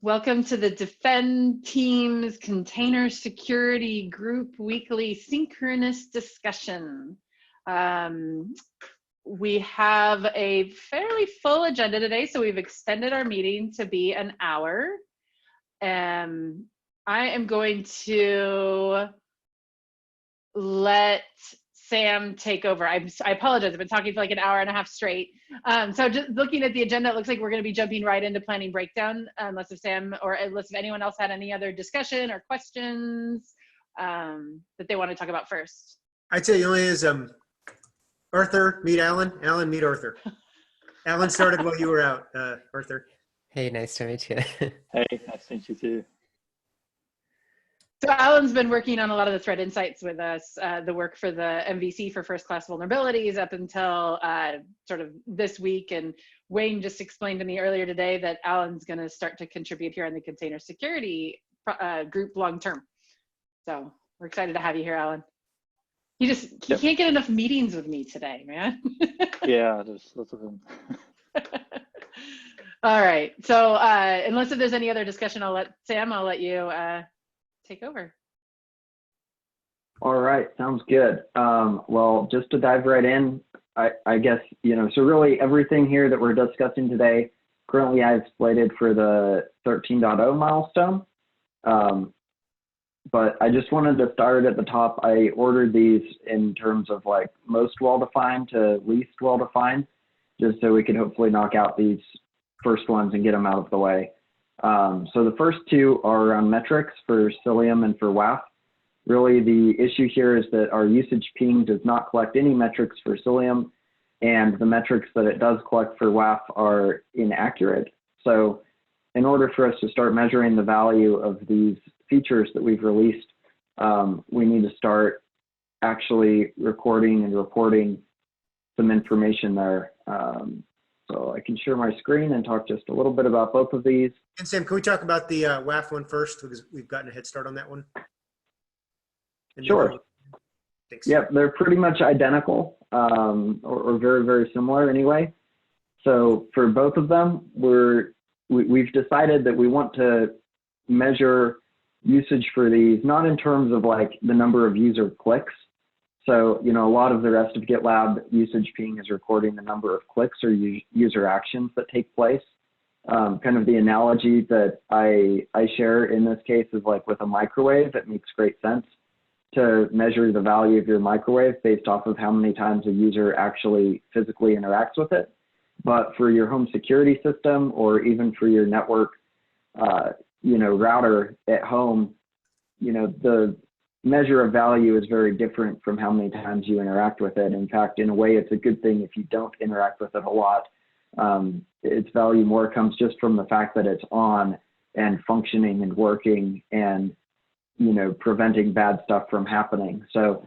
Welcome to the Defend Team's Container Security Group Weekly Synchronous Discussion. We have a fairly full agenda today, so we've extended our meeting to be an hour. I am going to let Sam take over. I apologize, I've been talking for like an hour and a half straight. So just looking at the agenda, it looks like we're going to be jumping right into planning breakdown, unless if Sam or unless if anyone else had any other discussion or questions that they want to talk about first. I'd say the only is Arthur, meet Alan. Alan, meet Arthur. Alan started while you were out, Arthur. Hey, nice to meet you. Hey, nice to meet you too. So Alan's been working on a lot of the threat insights with us, the work for the MVC for first class vulnerabilities up until sort of this week. And Wayne just explained to me earlier today that Alan's going to start to contribute here on the container security group long term. So we're excited to have you here, Alan. He can't get enough meetings with me today, man. Yeah, there's lots of them. All right. So unless if there's any other discussion, I'll let you take over. All right, sounds good. Well, just to dive right in, I guess, so really everything here that we're discussing today, currently I've slated for the 13.0 milestone. But I just wanted to start at the top. I ordered these in terms of like most well-defined to least well-defined, just so we could hopefully knock out these first ones and get them out of the way. So the first two are around metrics for Cilium and for WAF. Really, the issue here is that our usage ping does not collect any metrics for Cilium, and the metrics that it does collect for WAF are inaccurate. So in order for us to start measuring the value of these features that we've released, we need to start actually recording and reporting some information there. So I can share my screen and talk just a little bit about both of these. And Sam, can we talk about the WAF one first, because we've gotten a head start on that one? Sure. Thanks. Yep, they're pretty much identical, or very, very similar anyway. So for both of them, we've decided that we want to measure usage for these, not in terms of like the number of user clicks. So, a lot of the rest of GitLab usage ping is recording the number of clicks or user actions that take place. Kind of the analogy that I share in this case is like with a microwave. It makes great sense to measure the value of your microwave based off of how many times a user actually physically interacts with it. But for your home security system, or even for your network, router at home, the measure of value is very different from how many times you interact with it. In fact, in a way, it's a good thing if you don't interact with it a lot. Its value more comes just from the fact that it's on and functioning and working and, preventing bad stuff from happening. So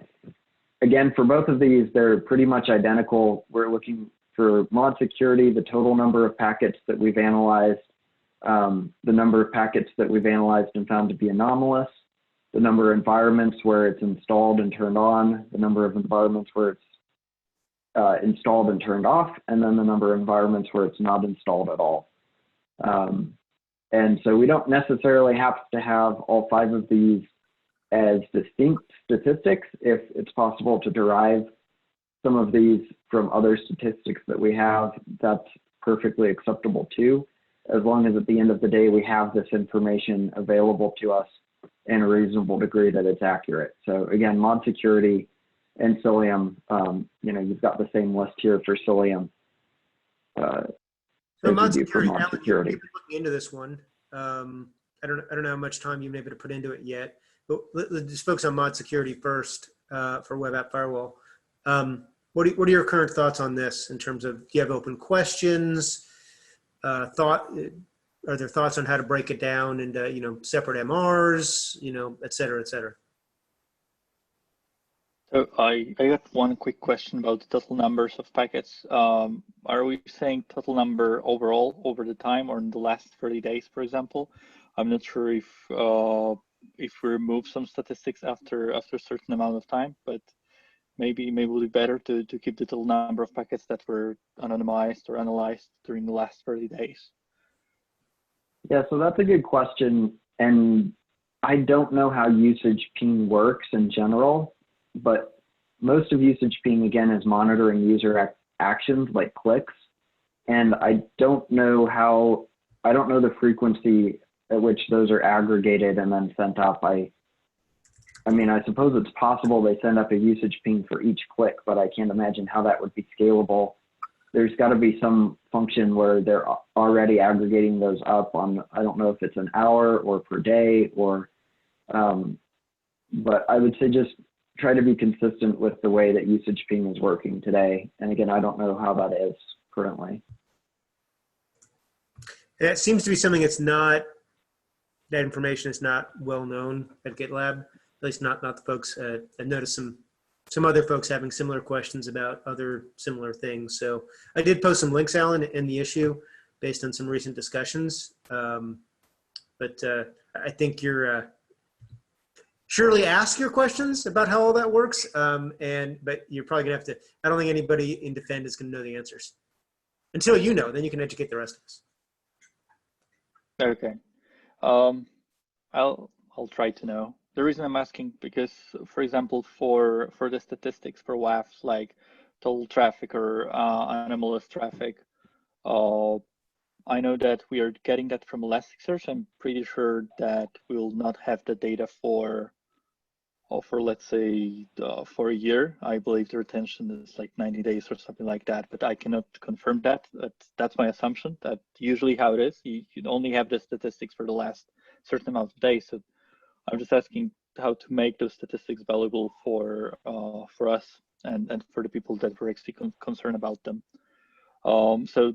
again, for both of these, they're pretty much identical. We're looking for mod security, the total number of packets that we've analyzed, the number of packets that we've analyzed and found to be anomalous, the number of environments where it's installed and turned on, the number of environments where it's installed and turned off, and then the number of environments where it's not installed at all. And so we don't necessarily have to have all 5 of these as distinct statistics. If it's possible to derive some of these from other statistics that we have, that's perfectly acceptable too, as long as at the end of the day we have this information available to us in a reasonable degree that it's accurate. So again, mod security and Cilium, you've got the same list here for Cilium. So mod security, Alan, you've been looking into this one. I don't know how much time you've been able to put into it yet, but let's just focus on mod security first for Web App Firewall. What are your current thoughts on this in terms of, do you have open questions? Are there thoughts on how to break it down into, separate MRs, et cetera, et cetera? So I got one quick question about the total numbers of packets. Are we saying total number overall over the time or in the last 30 days, for example? I'm not sure if we remove some statistics after a certain amount of time, but maybe it would be better to keep the total number of packets that were anonymized or analyzed during the last 30 days. Yeah, so that's a good question. And I don't know how usage ping works in general, but most of usage ping, again, is monitoring user actions like clicks. And I don't know the frequency at which those are aggregated and then sent up. I mean, I suppose it's possible they send up a usage ping for each click, but I can't imagine how that would be scalable. There's got to be some function where they're already aggregating those up on, I don't know if it's an hour or per day or, but I would say just try to be consistent with the way that usage ping is working today. And again, I don't know how that is currently. It seems to be something that's not, that information is not well known at GitLab, at least not the folks. I've noticed some other folks having similar questions about other similar things. So I did post some links, Alan, in the issue based on some recent discussions. But I think you're surely ask your questions about how all that works. But you're probably gonna have to, I don't think anybody in Defend is gonna know the answers. Until you know, then you can educate the rest of us. Okay. I'll try to know. The reason I'm asking, because for example, for the statistics for WAF, like total traffic or anomalous traffic, I know that we are getting that from Elasticsearch. I'm pretty sure that we'll not have the data for let's say for a year. I believe the retention is like 90 days or something like that, but I cannot confirm that. That's my assumption. That usually how it is. You only have the statistics for the last certain amount of days. So I'm just asking how to make those statistics valuable for us and for the people that were actually concerned about them. So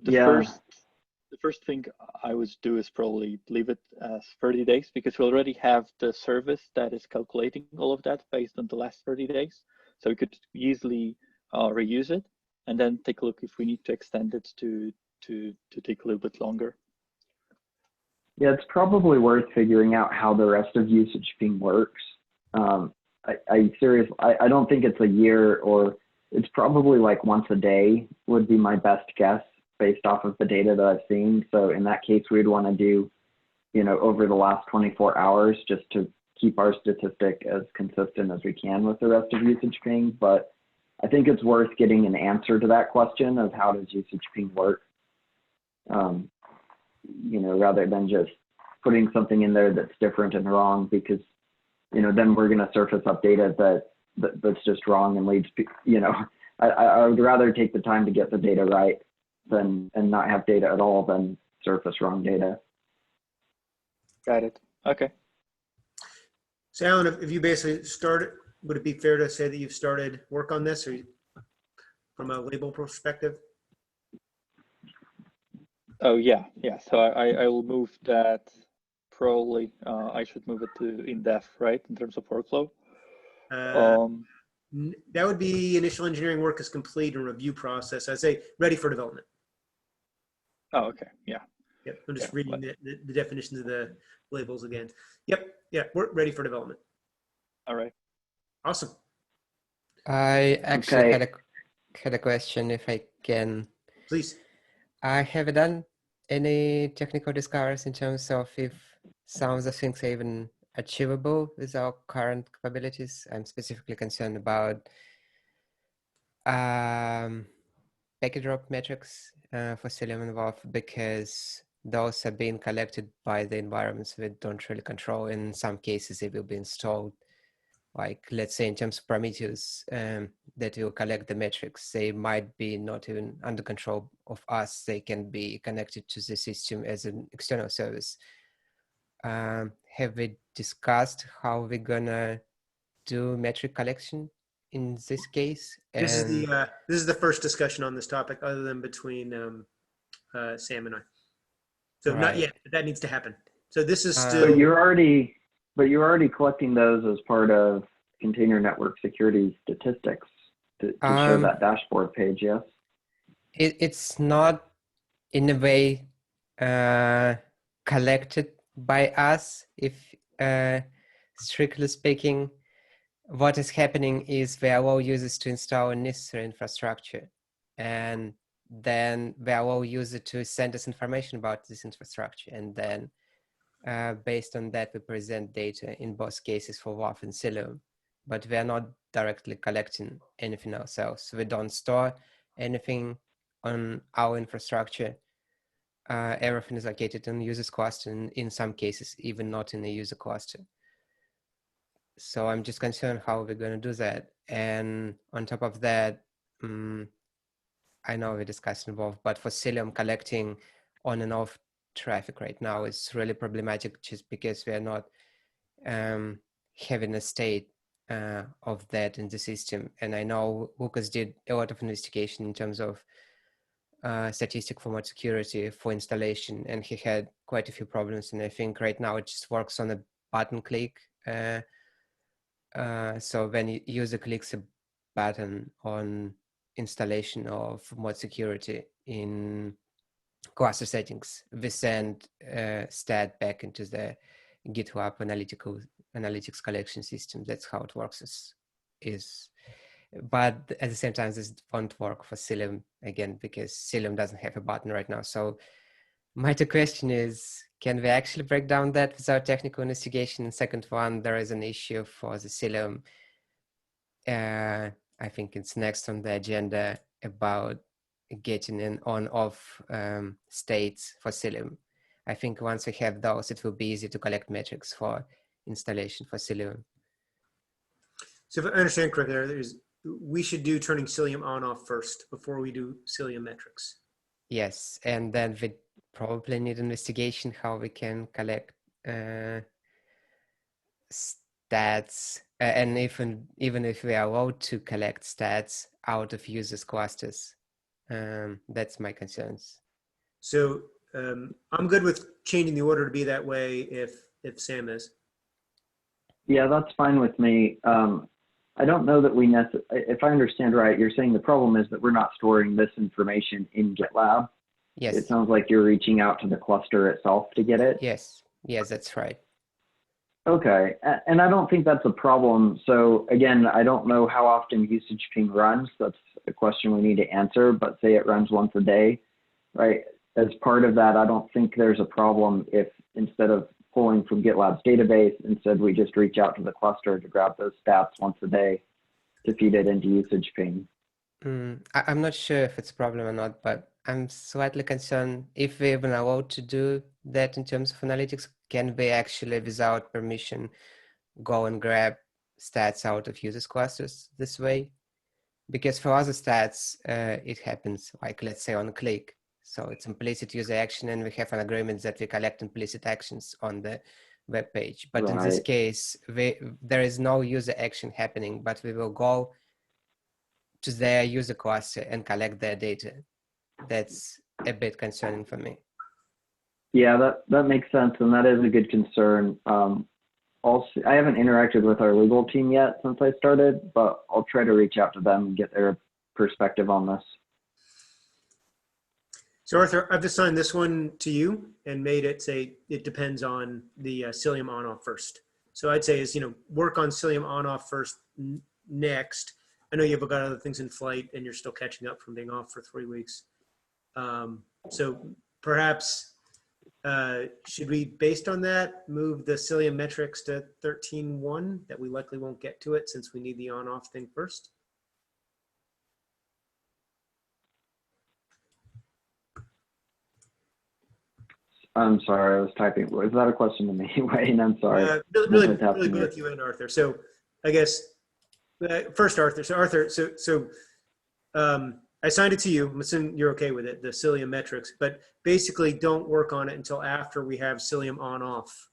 the first thing I would do is probably leave it as 30 days because we already have the service that is calculating all of that based on the last 30 days. So we could easily reuse it and then take a look if we need to extend it to take a little bit longer. Yeah, it's probably worth figuring out how the rest of usage ping works. I don't think it's a year, or it's probably like once a day would be my best guess based off of the data that I've seen. So in that case, we'd want to do, over the last 24 hours just to keep our statistic as consistent as we can with the rest of usage ping. But I think it's worth getting an answer to that question of how does usage ping work, rather than just putting something in there that's different and wrong, because, then we're going to surface up data that's just wrong and leads, I would rather take the time to get the data right and not have data at all than surface wrong data. Got it. Okay. So Alan, if you basically started, would it be fair to say that you've started work on this, or from a label perspective? Oh yeah. So I will move that. Probably I should move it to in-depth, right, in terms of workflow. That would be initial engineering work is complete and review process. I'd say ready for development. Oh, okay. Yeah. Yep. I'm just reading the definitions of the labels again. Yep. Yeah. We're ready for development. All right. Awesome. I actually had a question, if I can. Please. I haven't done any technical discoveries in terms of if some of the things are even achievable with our current capabilities. I'm specifically concerned about packet drop metrics for Cilium and WAF, because those are being collected by the environments we don't really control. In some cases, they will be installed, like let's say in terms of Prometheus, that will collect the metrics. They might be not even under control of us. They can be connected to the system as an external service. Have we discussed how we're gonna do metric collection in this case? This is the first discussion on this topic, other than between Sam and I. So not yet, but that needs to happen. So this is still. But you're already collecting those as part of container network security statistics to show that dashboard page. Yes. It's not in a way collected by us. If strictly speaking, what is happening is we allow users to install a necessary infrastructure, and then we allow users to send us information about this infrastructure, and then Based on that, we present data in both cases for WAF and Cilium, but we are not directly collecting anything ourselves. We don't store anything on our infrastructure. Everything is located in users cluster, and in some cases, even not in a user cluster. So I'm just concerned how we're going to do that. And on top of that, I know we discussed involved, but for Cilium, collecting on and off traffic right now is really problematic just because we are not having a state of that in the system. And I know Lucas did a lot of investigation in terms of statistic for mod security for installation, and he had quite a few problems. And I think right now it just works on a button click. So when the user clicks a button on installation of mod security in cluster settings, we send stat back into the GitLab analytics collection system. That's how it works. But at the same time, this won't work for Cilium again, because Cilium doesn't have a button right now. So my two question is, can we actually break down that without technical investigation? And second one, there is an issue for the Cilium. I think it's next on the agenda about getting an on-off states for Cilium. I think once we have those, it will be easy to collect metrics for installation for Cilium. So if I understand correctly, we should do turning Cilium on off first before we do Cilium metrics. Yes, and then we probably need investigation how we can collect stats, and even if we are allowed to collect stats out of users clusters. That's my concerns. So I'm good with changing the order to be that way if Sam is. Yeah, that's fine with me. I don't know that we if I understand right, you're saying the problem is that we're not storing this information in GitLab. Yes. It sounds like you're reaching out to the cluster itself to get it. Yes, that's right. Okay, and I don't think that's a problem. So again, I don't know how often usage ping runs. That's a question we need to answer, but say it runs once a day, right? As part of that, I don't think there's a problem if instead of pulling from GitLab's database, instead we just reach out to the cluster to grab those stats once a day to feed it into usage ping. I'm not sure if it's a problem or not, but I'm slightly concerned if we're even allowed to do that in terms of analytics. Can we actually, without permission, go and grab stats out of users clusters this way? Because for other stats, it happens, like let's say on a click. So it's implicit user action, and we have an agreement that we collect implicit actions on the web page. But in this case, there is no user action happening, but we will go to their user cluster and collect their data. That's a bit concerning for me. Yeah, that makes sense, and that is a good concern. Also, I haven't interacted with our legal team yet since I started, but I'll try to reach out to them and get their perspective on this. So Arthur, I've assigned this one to you and made it say it depends on the Cilium on-off first. So I'd say is, work on Cilium on-off first next. I know you've got other things in flight and you're still catching up from being off for 3 weeks. So perhaps, should we, based on that, move the Cilium metrics to 13.1, that we likely won't get to it since we need the on-off thing first? I'm sorry, I was typing. Was that a question to me, Wayne? I'm sorry. Really both you and Arthur. So I guess first Arthur. So Arthur, I signed it to you. I'm assuming you're okay with it, the Cilium metrics, but basically don't work on it until after we have Cilium on off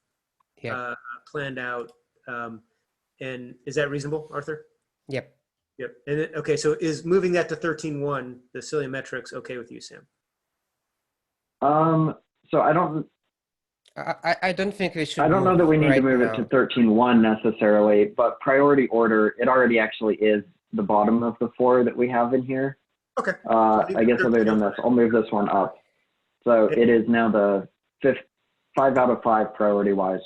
planned out. And is that reasonable, Arthur? Yep. Yep. And then, okay, so is moving that to 13.1, the Cilium metrics, okay with you, Sam? So I don't think we should. I don't know that we need to move it to 13.1 necessarily, but priority order, it already actually is the bottom of the 4 that we have in here. Okay. I guess other than this, I'll move this one up. So it is now the 5 out of 5 priority wise.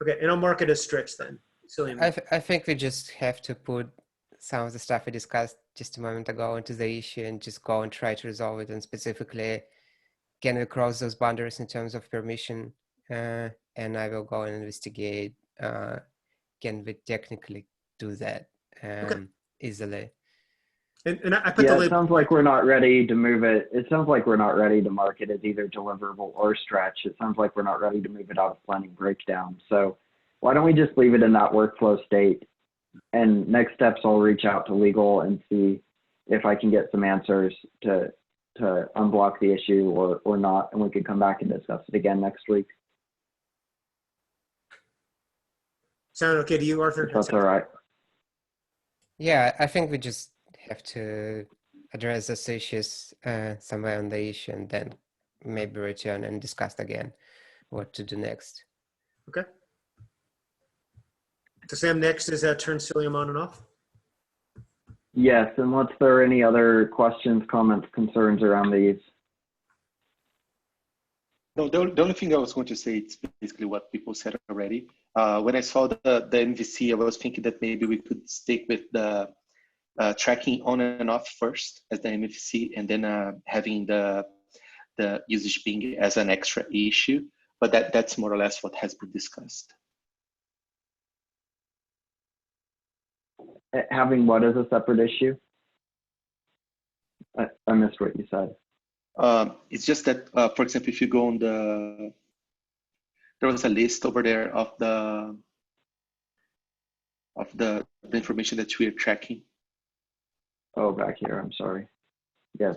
Okay, and I'll mark it as strict then. Cilium. I think we just have to put some of the stuff we discussed just a moment ago into the issue and just go and try to resolve it. And specifically, can we cross those boundaries in terms of permission and I will go and investigate. Can we technically do that easily? And I put Yeah, the it label. sounds like we're not ready to move it. It sounds like we're not ready to mark it as either deliverable or stretch. It sounds like we're not ready to move it out of planning breakdown. So why don't we just leave it in that workflow state? And next steps, I'll reach out to legal and see if I can get some answers to unblock the issue or not, and we can come back and discuss it again next week. Sound okay to you, Arthur? If that's all right. Yeah, I think we just have to address those issues somewhere on the issue, and then maybe return and discuss again what to do next. Okay. So Sam, next is turn Cilium on and off. Yes, unless there are any other questions, comments, concerns around these. No, the only thing I was going to say is basically what people said already. When I saw the MVC, I was thinking that maybe we could stick with the tracking on and off first as the MVC, and then having the usage ping as an extra issue. But that's more or less what has been discussed. Having what as a separate issue? I missed what you said. It's just that, for example, if you go on there was a list over there of the information that we are tracking. Oh, back here, I'm sorry. Yes.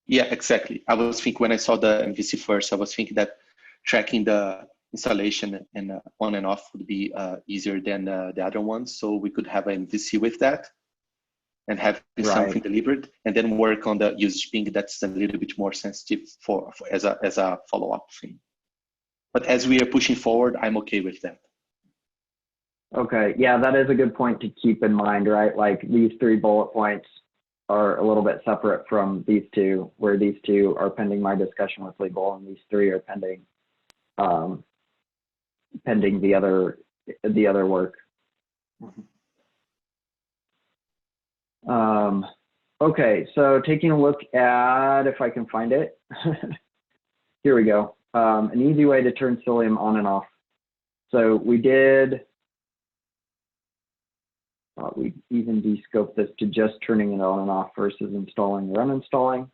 Yeah, exactly. I was thinking when I saw the MVC first, I was thinking that tracking the installation and on and off would be easier than the other ones. So we could have an MVC with that and have something delivered, and then work on the usage ping that's a little bit more sensitive for as a follow-up thing. But as we are pushing forward, I'm okay with that. Okay, yeah, that is a good point to keep in mind, right? Like these 3 bullet points are a little bit separate from these 2, where these 2 are pending my discussion with legal, and these 3 are pending pending the other work. Mm-hmm. Okay, so taking a look at, if I can find it, here we go. An easy way to turn Cilium on and off. So we did, we even de-scoped this to just turning it on and off versus installing or uninstalling.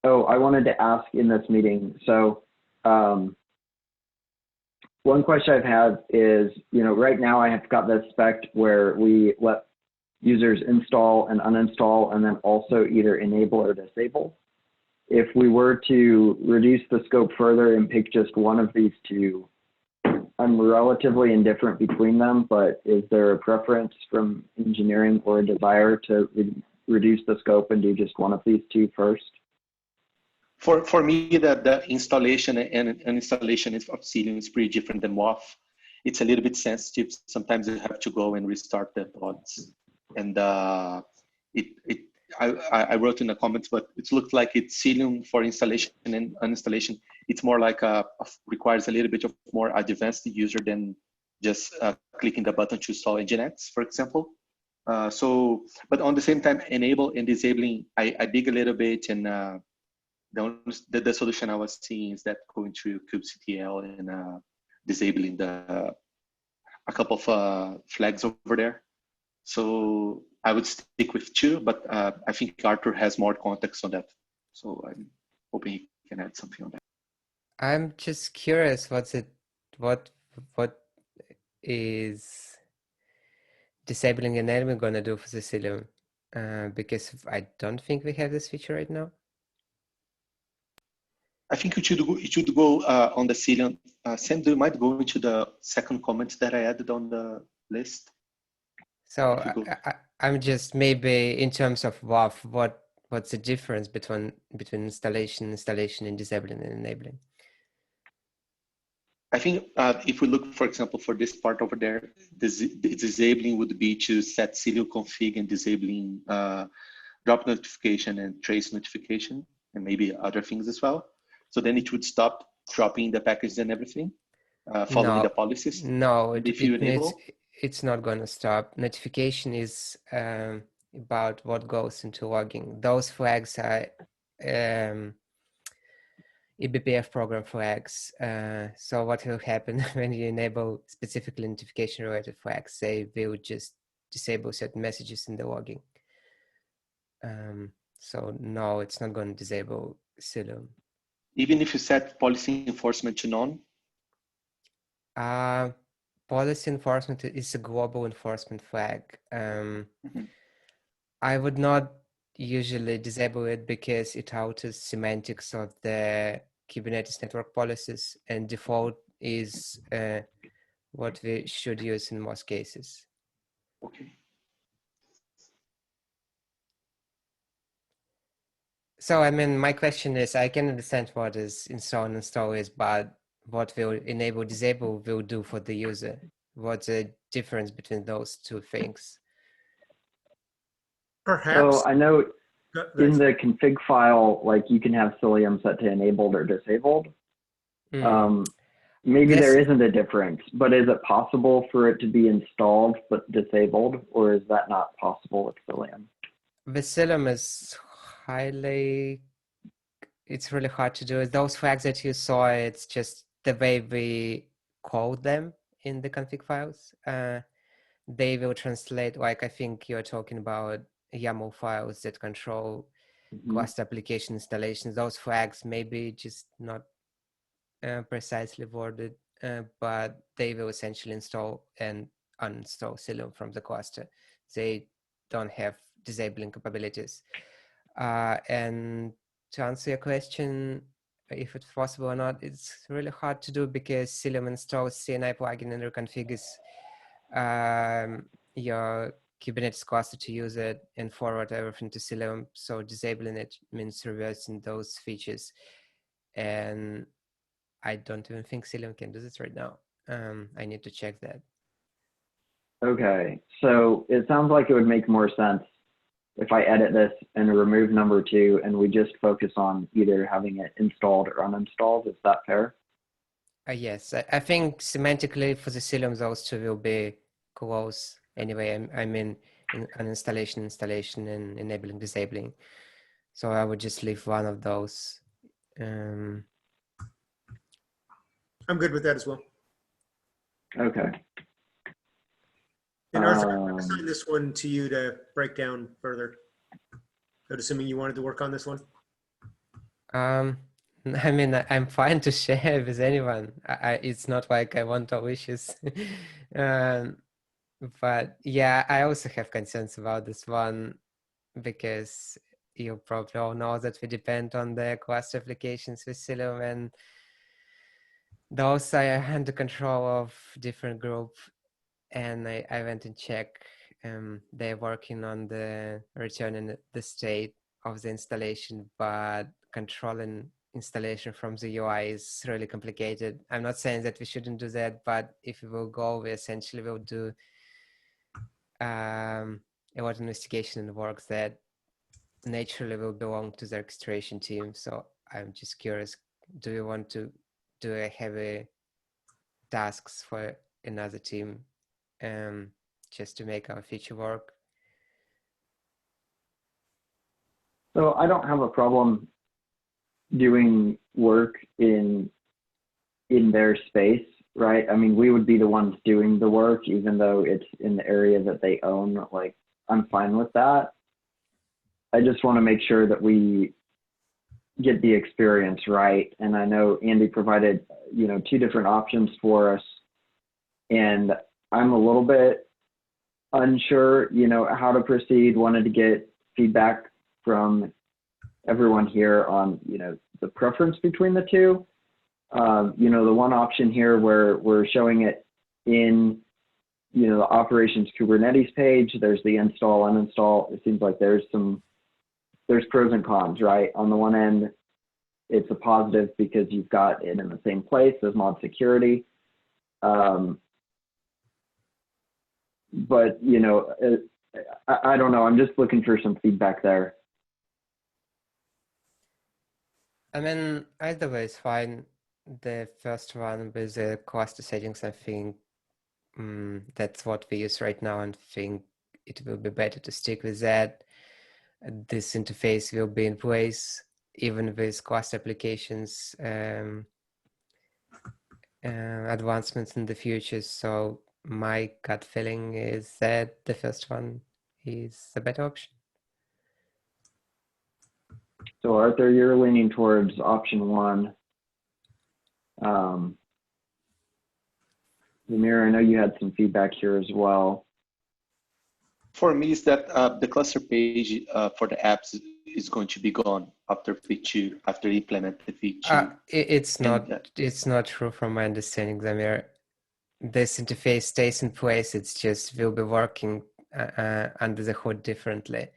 Oh, I wanted to ask in this meeting, so one question I've had is, right now I have got this spec where we let users install and uninstall and then also either enable or disable. If we were to reduce the scope further and pick just one of these 2, I'm relatively indifferent between them, but is there a preference from engineering or a desire to reduce the scope and do just one of these 2 first? For me, the installation and installation of Cilium is pretty different than WAF. It's a little bit sensitive. Sometimes you have to go and restart the pods. And I wrote in the comments, but it looks like it's Cilium for installation and uninstallation. It's more like requires a little bit of more advanced user than just clicking the button to install Nginx, for example. But on the same time, enable and disabling, I dig a little bit, and the solution I was seeing is that going through kubectl and disabling a couple of flags over there. So I would stick with 2, but I think Arthur has more context on that. So I'm hoping he can add something on that. I'm just curious, what is disabling and enabling going to do for the Cilium? Because I don't think we have this feature right now. I think it should go on the Cilium. Sam, do you mind going to the second comment that I added on the list? So I'm just, maybe in terms of WAF, what's the difference between installation, and disabling and enabling? I think if we look, for example, for this part over there, the disabling would be to set Cilium config and disabling drop notification and trace notification, and maybe other things as well. So then it would stop dropping the packages and everything, following the policies. No, if you enable, it's not going to stop. Notification is about what goes into logging. Those flags are eBPF program flags. So what will happen when you enable specific identification related flags? They will just disable certain messages in the logging. So no, it's not going to disable Cilium. Even if you set policy enforcement to none? Policy enforcement is a global enforcement flag. I would not usually disable it because it alters semantics of the Kubernetes network policies, and default is what we should use in most cases. Okay. So, I mean, my question is, I can understand what is install and install is, but what will enable disable will do for the user? What's the difference between those two things? Perhaps. So I know in That's- the config file, like you can have Cilium set to enabled or disabled. Maybe there isn't a difference, but is it possible for it to be installed but disabled, or is that not possible with Cilium? With Cilium is it's really hard to do. Those flags that you saw, it's just the way we code them in the config files. They will translate, like I think you're talking about YAML files that control cluster application installations. Those flags may be just not precisely worded, but they will essentially install and uninstall Cilium from the cluster. They don't have disabling capabilities. And to answer your question, if it's possible or not, it's really hard to do because Cilium installs CNI plugin and reconfigures your Kubernetes cluster to use it and forward everything to Cilium. So disabling it means reversing those features. And I don't even think Cilium can do this right now. I need to check that. Okay, so it sounds like it would make more sense if I edit this and remove number 2 and we just focus on either having it installed or uninstalled. Is that fair? Yes, I think semantically for the Cilium, those two will be close anyway. I mean, in uninstallation, installation, and enabling, disabling. So I would just leave one of those. I'm good with that as well. Okay. And Arthur, I'm going to assign this one to you to break down further. But assuming you wanted to work on this one. I mean, I'm fine to share with anyone. It's not like I want all issues. But yeah, I also have concerns about this one because you probably all know that we depend on the cluster applications with Cilium, and those are under control of different group. And I went and checked. They're working on the returning the state of the installation, but controlling installation from the UI is really complicated. I'm not saying that we shouldn't do that, but if we will go, we essentially will do a lot of investigation and work that naturally will belong to the orchestration team. So I'm just curious, do you want to do a heavy tasks for another team just to make our feature work? So I don't have a problem doing work in their space, right? I mean, we would be the ones doing the work, even though it's in the area that they own. Like, I'm fine with that. I just want to make sure that we get the experience right. And I know Andy provided, 2 different options for us. And I'm a little bit unsure, how to proceed. Wanted to get feedback from everyone here on, the preference between the two. The one option here where we're showing it in, the operations Kubernetes page, there's the install, uninstall. It seems like there's pros and cons, right? On the one end, it's a positive because you've got it in the same place as mod security. But, I don't know. I'm just looking for some feedback there. I mean, either way is fine. The first one with the cluster settings, I think that's what we use right now, and think it will be better to stick with that. This interface will be in place. even with Quast applications advancements in the future. So my gut feeling is that the first one is a better option. So Arthur, you're leaning towards option one. Zamir, I know you had some feedback here as well. For me, is that the cluster page for the apps is going to be gone after V2, after you implement the V2. It's not. And, It's not true from my understanding, Zamir. This interface stays in place. It's just will be working under the hood differently.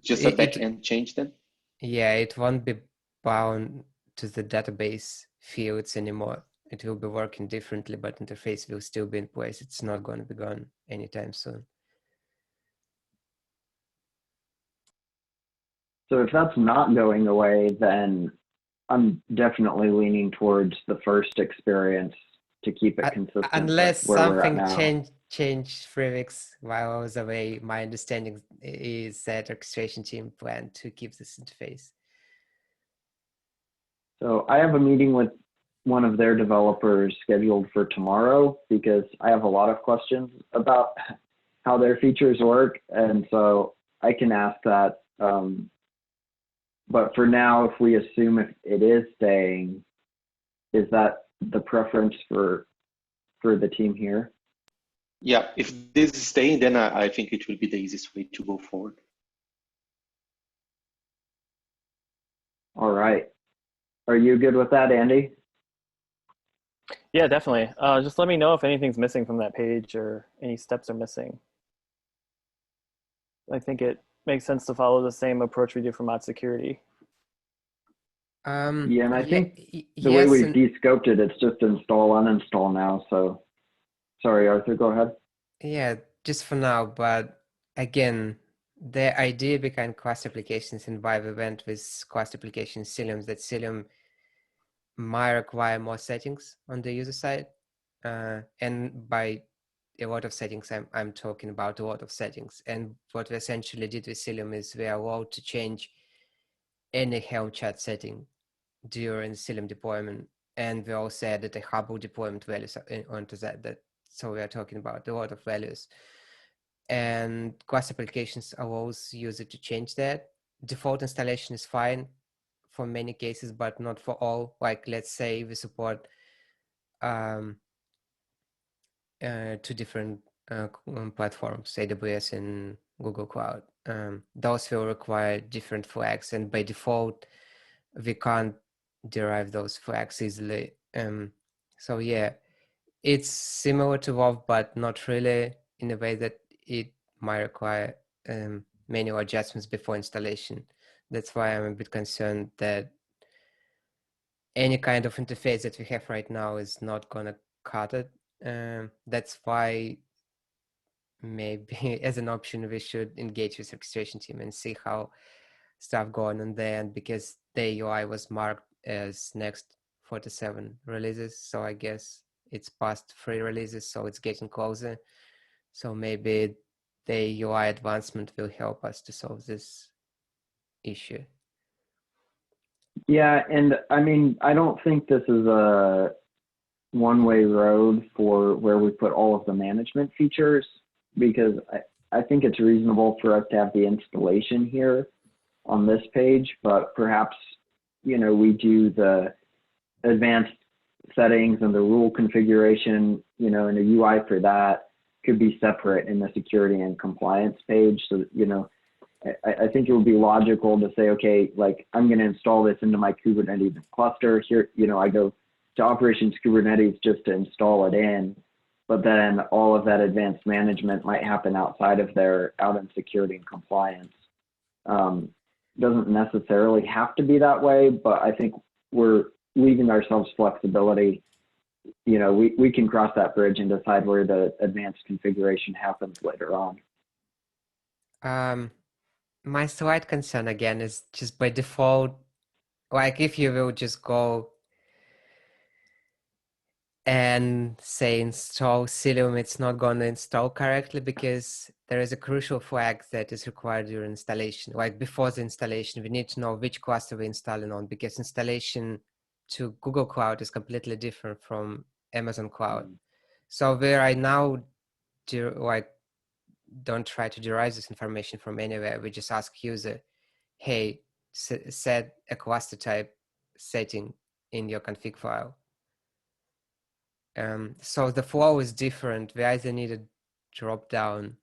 just a back-end change then? Yeah, it won't be bound to the database fields anymore. It will be working differently, but interface will still be in place. It's not going to be gone anytime soon. So if that's not going away, then I'm definitely leaning towards the first experience to keep it consistent. Unless with where we're at something now. changed 3 weeks while I was away, my understanding is that orchestration team planned to keep this interface. So I have a meeting with one of their developers scheduled for tomorrow because I have a lot of questions about how their features work. And so I can ask that. But for now, if we assume if it is staying, is that the preference for the team here? Yeah, if this is staying, then I think it will be the easiest way to go forward. All right. Are you good with that, Andy? Yeah, definitely. Just let me know if anything's missing from that page or any steps are missing. I think it makes sense to follow the same approach we do for mod security. Yeah, and I think the way we've de-scoped it, it's just install, uninstall now. So, sorry, Arthur, go ahead. Yeah, just for now. But again, the idea behind Quast applications and why we went with Quast application Cilium, that Cilium might require more settings on the user side. And by a lot of settings, I'm talking about a lot of settings. And what we essentially did with Cilium is we are allowed to change any Helm chat setting during Cilium deployment. And we also added a Hubble deployment values onto that. So we are talking about a lot of values. And Quast applications allows user to change that. Default installation is fine for many cases, but not for all. Like, let's say we support 2 different platforms, AWS and Google Cloud. Those will require different flags, and by default, we can't derive those flags easily. So yeah, it's similar to WoW, but not really, in a way that it might require manual adjustments before installation. That's why I'm a bit concerned that any kind of interface that we have right now is not gonna cut it. That's why maybe as an option we should engage with orchestration team and see how stuff going on there. And because the UI was marked as next 47 releases, so I guess it's past 3 releases, so it's getting closer. So maybe the UI advancement will help us to solve this issue. Yeah, and I mean, I don't think this is a one-way road for where we put all of the management features, because I think it's reasonable for us to have the installation here on this page, but perhaps, you know, we do the advanced settings and the rule configuration, you know, and the UI for that could be separate in the security and compliance page. So, you know, I think it would be logical to say, okay, like I'm going to install this into my Kubernetes cluster here. You know, I go to operations Kubernetes just to install it in, but then all of that advanced management might happen outside of there, out in security and compliance. Doesn't necessarily have to be that way, but I think we're leaving ourselves flexibility. You know, we can cross that bridge and decide where the advanced configuration happens later on. My slight concern again is just by default, like if you will just go and say install Cilium, it's not going to install correctly because there is a crucial flag that is required during installation. Like before the installation, we need to know which cluster we're installing on, because installation to Google Cloud is completely different from Amazon Cloud. So we right now don't try to derive this information from anywhere. We just ask user, hey, set a cluster type setting in your config file. So the flow is different. We either need a drop down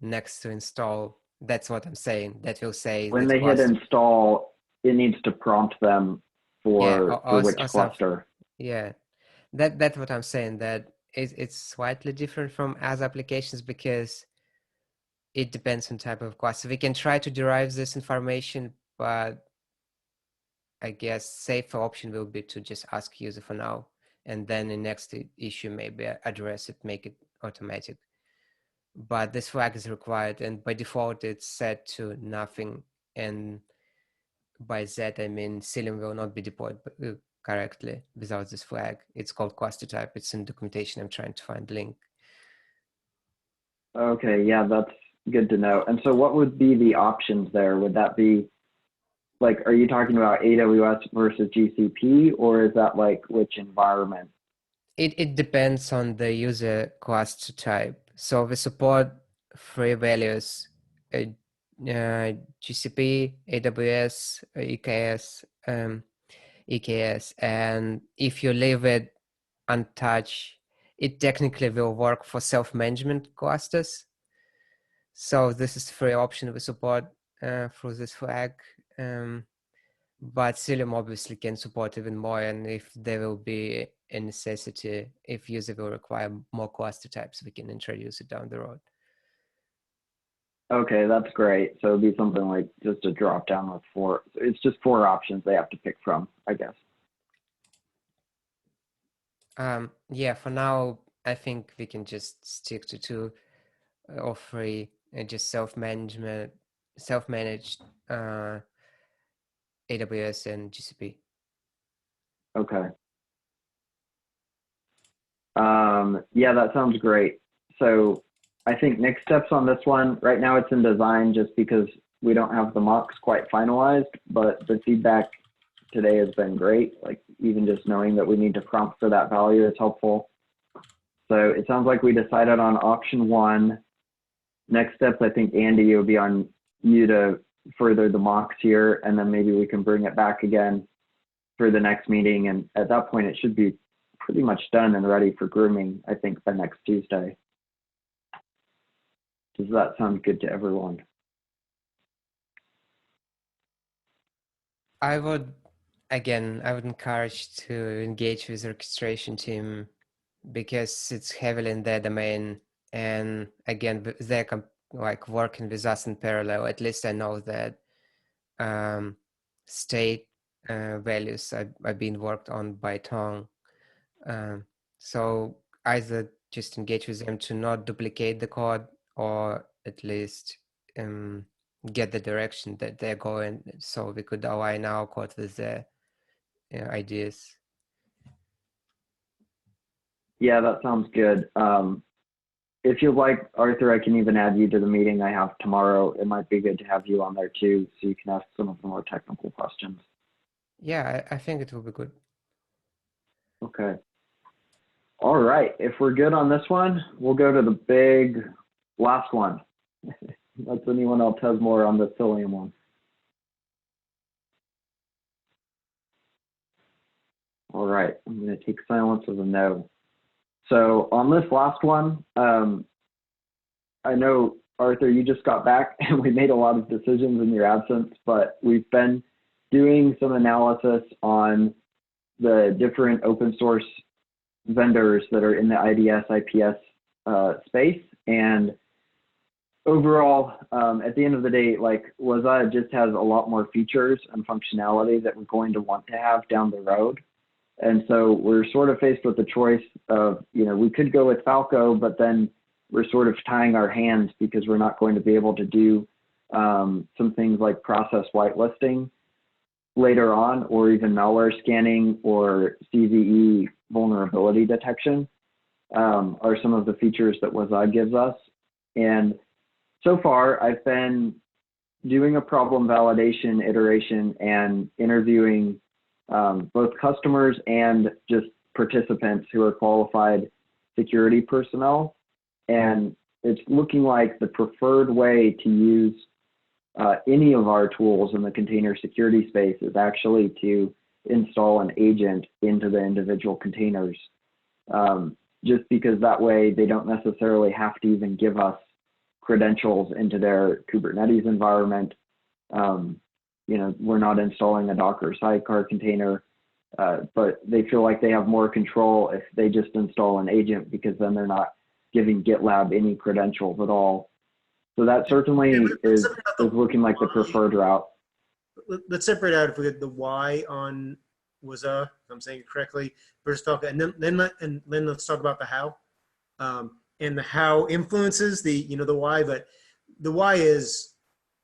next to install. That's what I'm saying. That will say When that they hit cluster. install, it needs to prompt them for which cluster. Yeah, that's what I'm saying. That it's slightly different from other applications because it depends on type of cluster. We can try to derive this information, but I guess safer option will be to just ask user for now, and then the next issue maybe address it, make it automatic. But this flag is required, and by default it's set to nothing. And by that I mean Cilium will not be deployed correctly without this flag. It's called cluster type. It's in documentation. I'm trying to find link. Okay, yeah, that's good to know. And so what would be the options there? Would that be like, are you talking about AWS versus GCP, or is that like which environment? It depends on the user cluster type. So we support 3 values, GCP, AWS, EKS. And if you leave it untouched, it technically will work for self-management clusters. So this is 3 option we support through this flag. But Cilium obviously can support even more, and if there will be a necessity, if user will require more cluster types, we can introduce it down the road. Okay, that's great. So it'd be something like just a drop down with 4. It's just 4 options they have to pick from, I guess. Yeah, for now, I think we can just stick to 2 or 3 and just self-managed AWS and GCP. Okay. Yeah, that sounds great. So I think next steps on this one, right now it's in design just because we don't have the mocks quite finalized, but the feedback today has been great. Like even just knowing that we need to prompt for that value is helpful. So it sounds like we decided on option 1. Next steps, I think Andy, it will be on you to further the mocks here, and then maybe we can bring it back again for the next meeting. And at that point, it should be pretty much done and ready for grooming, I think, by next Tuesday. Does that sound good to everyone? I would encourage to engage with the orchestration team because it's heavily in their domain. And again, they're like working with us in parallel. At least I know that state values are being worked on by Tong. So either just engage with them to not duplicate the code, or at least get the direction that they're going, so we could align our code with their ideas. Yeah, that sounds good. If you'd like, Arthur, I can even add you to the meeting I have tomorrow. It might be good to have you on there too, so you can ask some of the more technical questions. Yeah, I think it will be good. Okay. All right. If we're good on this one, we'll go to the big last one. Unless anyone else has more on the Cilium one. All right. I'm going to take silence as a no. So on this last one, I know, Arthur, you just got back and we made a lot of decisions in your absence, but we've been doing some analysis on the different open source vendors that are in the IDS, IPS space. And overall, at the end of the day, like Waza just has a lot more features and functionality that we're going to want to have down the road. And so we're sort of faced with the choice of, we could go with Falco, but then we're sort of tying our hands because we're not going to be able to do some things like process whitelisting. later on, or even malware scanning or CVE vulnerability detection are some of the features that Waza gives us. And so far, I've been doing a problem validation iteration and interviewing both customers and just participants who are qualified security personnel. And it's looking like the preferred way to use any of our tools in the container security space is actually to install an agent into the individual containers. Just because that way they don't necessarily have to even give us credentials into their Kubernetes environment. You know, we're not installing a Docker sidecar container, but they feel like they have more control if they just install an agent, because then they're not giving GitLab any credentials at all. So that certainly is looking like the preferred route. Let's separate out, if we get the why on Waza, if I'm saying it correctly, versus Falco, and then let's talk about the how. And the how influences the, you know, the why, but the why is,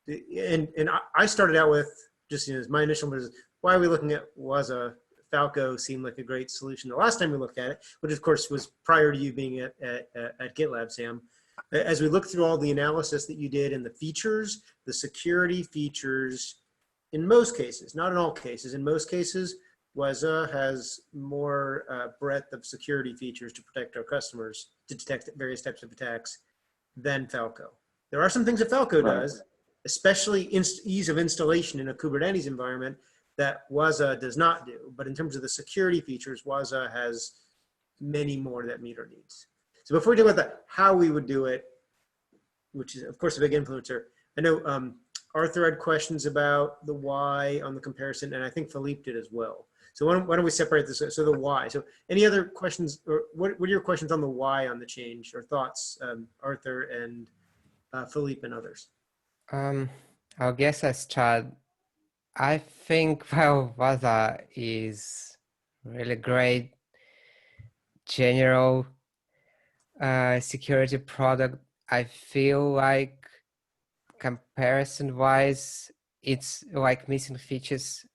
and I started out with just, you know, my initial was, why are we looking at Waza? Falco seemed like a great solution the last time we looked at it, which of course was prior to you being at GitLab, Sam. As we look through all the analysis that you did and the features, the security features, in most cases, not in all cases, in most cases, Waza has more breadth of security features to protect our customers, to detect various types of attacks than Falco. There are some things that Falco does, especially ease of installation in a Kubernetes environment, that Waza does not do. But in terms of the security features, Waza has many more that meet our needs. So before we talk about how we would do it, which is of course a big influencer, I know Arthur had questions about the why on the comparison, and I think Philippe did as well. So why don't we separate this? So the why. So any other questions, or what are your questions on the why on the change, or thoughts, Arthur and Philippe and others? I guess I start. I think Waza is really great general security product. I feel like comparison wise, it's like missing features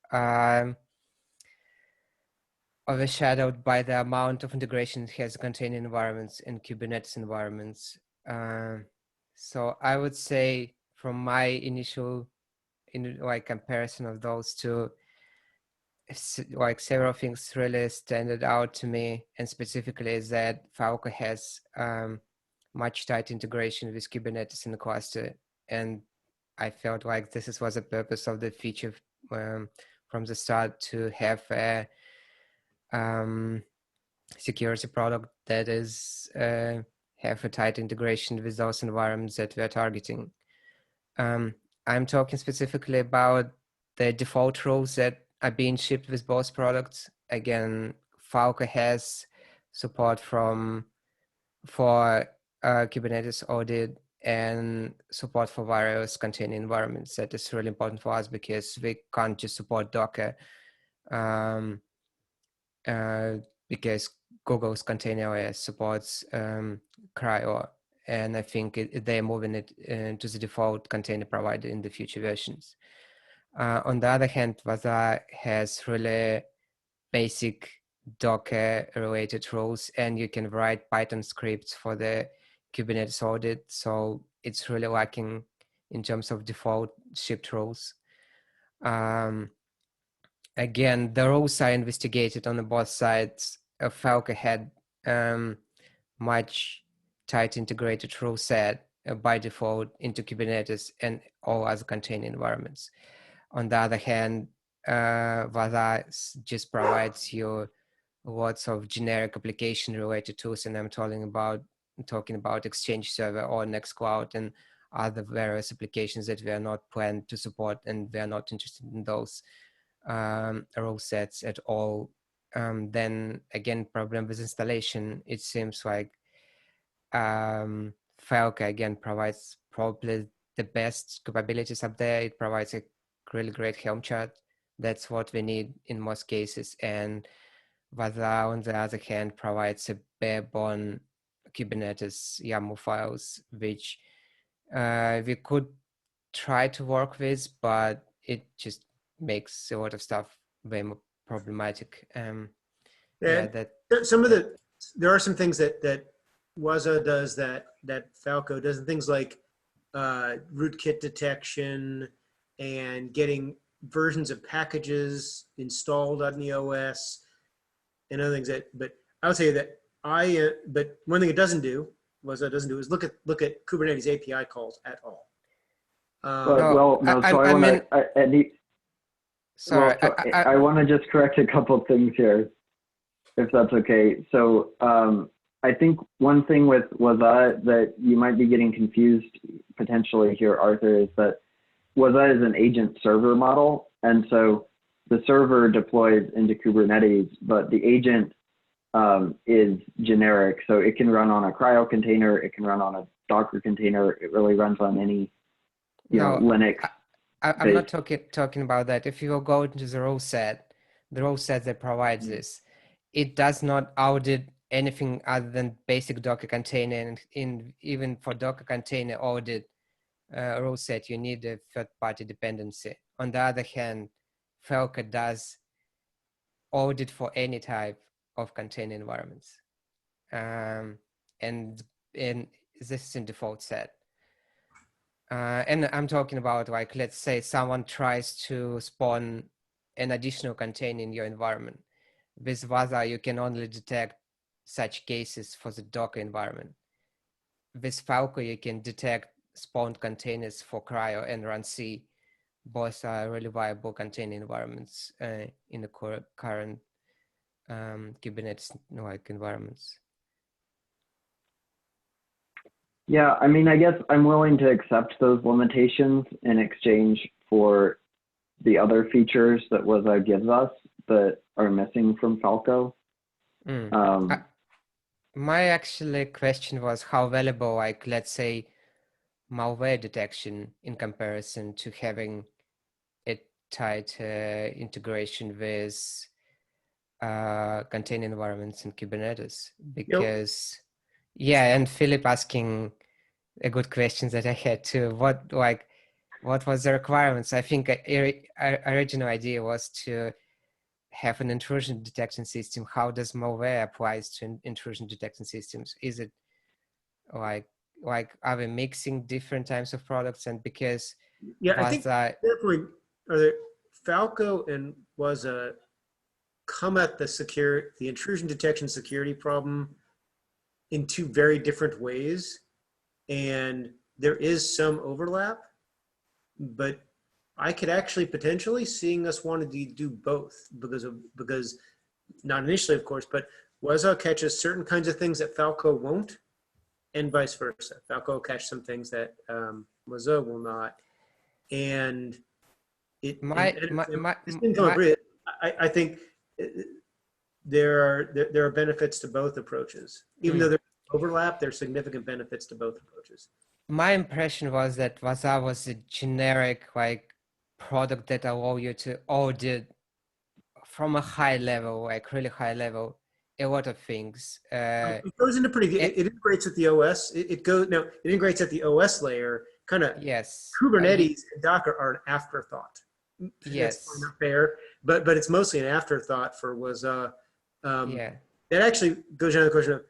overshadowed by the amount of integration it has container environments and Kubernetes environments. So I would say from my initial comparison of those two, like several things really stand out to me, and specifically is that Falco has much tight integration with Kubernetes in the cluster, and I felt like this was the purpose of the feature from the start, to have a security product that is have a tight integration with those environments that we are targeting. I'm talking specifically about the default rules that are being shipped with both products. Again, Falco has support for Kubernetes audit and support for various container environments. That is really important for us because we can't just support Docker because Google's Container OS supports CRI-O, and I think they're moving it into the default container provider in the future versions. On the other hand, Waza has really basic Docker related rules, and you can write Python scripts for the Kubernetes audit. So it's really lacking in terms of default shipped rules. Again, the rules are investigated on both sides. Falco had much tight integrated rule set by default into Kubernetes and all other container environments. On the other hand, Waza just provides you lots of generic application related tools, and I'm talking about Exchange Server or Nextcloud and other various applications that we are not planned to support, and we are not interested in those rule sets at all. Then again, problem with installation. It seems like Falco again provides probably the best capabilities up there. It provides a really great Helm chart. That's what we need in most cases. And Waza, on the other hand, provides a bare-bone Kubernetes YAML files, which we could try to work with, but it just makes a lot of stuff way more problematic. Yeah, that some of there are some things that Waza does that Falco does, and things like rootkit detection and getting versions of packages installed on the OS and other things but I would say that but one thing it doesn't do is look at Kubernetes API calls at all. I want to just correct a couple of things here, if that's okay. So I think one thing with Waza that you might be getting confused potentially here, Arthur, is that Waza is an agent server model. And so the server deploys into Kubernetes, but the agent is generic. So it can run on a CRI-O container, it can run on a Docker container, it really runs on any Linux. I'm not talking about that. If you go into the rule set that provides this, it does not audit anything other than basic Docker container. And even for Docker container audit rule set, you need a third-party dependency. On the other hand, Falco does audit for any type of container environments. And this is in default set. And I'm talking about, like, let's say someone tries to spawn an additional container in your environment. With Waza, you can only detect such cases for the Docker environment. With Falco, you can detect spawned containers for CRI-O and runC. Both are really viable container environments in the current Kubernetes-like environments. Yeah, I mean, I guess I'm willing to accept those limitations in exchange for the other features that Waza gives us that are missing from Falco. My actually question was how valuable, like, let's say, malware detection in comparison to having a tight integration with container environments in Kubernetes. Because, and Philip asking a good question that I had too. What was the requirements? I think our original idea was to have an intrusion detection system. How does malware applies to intrusion detection systems? Is it like are we mixing different types of products? And because I think therefore Falco and Waza come at the intrusion detection security problem in two very different ways, and there is some overlap, but I could actually potentially seeing us wanting to do both because not initially, of course, but Waza catches certain kinds of things that Falco won't, and vice versa. Falco will catch some things that Waza will not, and I think there are benefits to both approaches, even though there's overlap. There's significant benefits to both approaches. My impression was that Waza was a generic product that allow you to audit from a high level, really high level, a lot of things. It goes into it integrates with the OS. It integrates at the OS layer. Kind of. Yes. Kubernetes and Docker are an afterthought. Yes. That's not fair, but it's mostly an afterthought for Waza. That actually goes down to the question of,